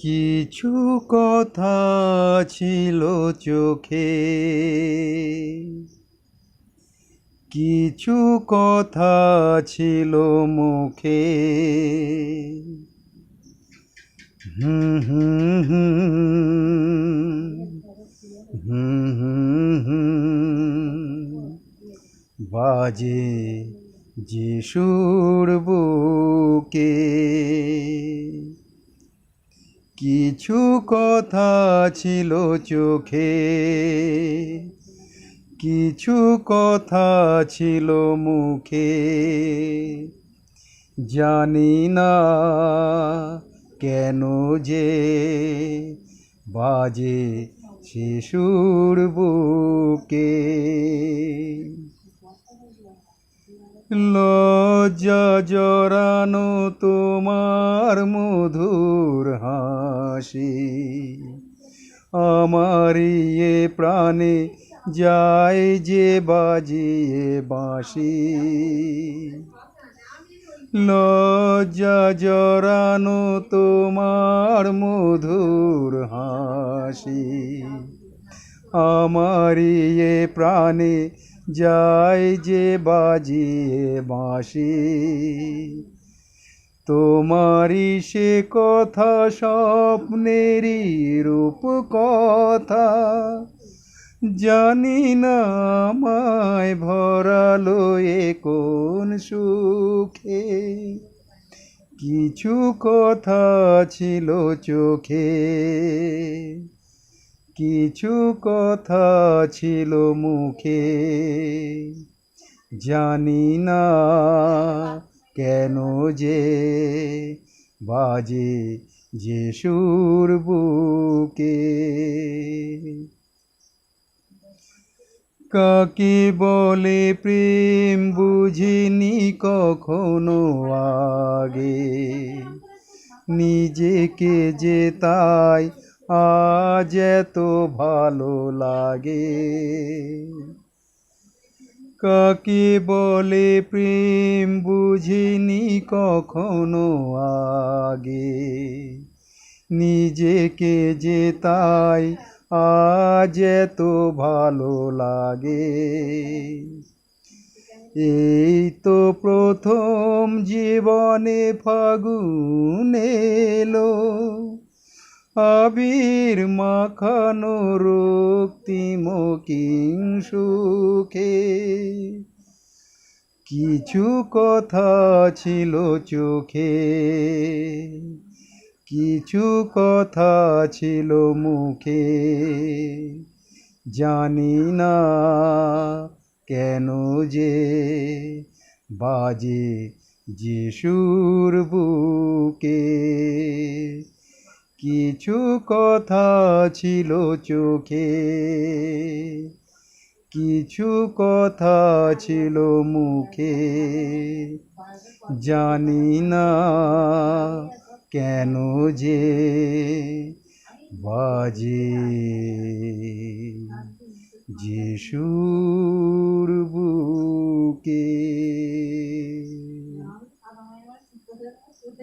কিছু কথা ছিল চোখে, কিছু কথা ছিল মুখে। হুম হুম হুম হুম হুম হুম বাজে যে সুর বুকে। কিছু কথা ছিল চোখে, কিছু কথা ছিল মুখে। জানি না কেন যে বাজে সে সুর বুকে। লজ্জা জড়ানো তোমার মধুর হাসি আমার এ প্রাণে যায় যে বাজিয়ে বাঁশি। লজ্জা জড়ানো তোমার মধুর হাসি আমার এ প্রাণে যায় যে বাজিয়ে বাঁশি। তোমারই সে কথা স্বপ্নেরই রূপ কথা, জানি না আমায় ভরালো এ কোন সুখে। কিছু কথা ছিল চোখে, কিছু কথা ছিল মুখে। জানি না কেন যে বাজে যে সুর বুকে। কাকে বলে প্রেম বুঝিনি কখনো আগে, নিজেকে যে তাই আজ এত ভালো লাগে। কাকে বলে প্রেম বুঝিনি কখনো আগে, নিজেকে যে তাই আজ এত ভালো লাগে। এই তো প্রথম জীবনে ফাগুন এলো, আবির মাখানো রক্তিম সুখে। কিছু কথা ছিল চোখে, কিছু কথা ছিল মুখে। জানি না কেন যে বাজে যে সুর বুকে। কিছু কথা ছিল চোখে, কিছু কথা ছিল মুখে। জানি না কেন যে বাজে যে সুর বুকে।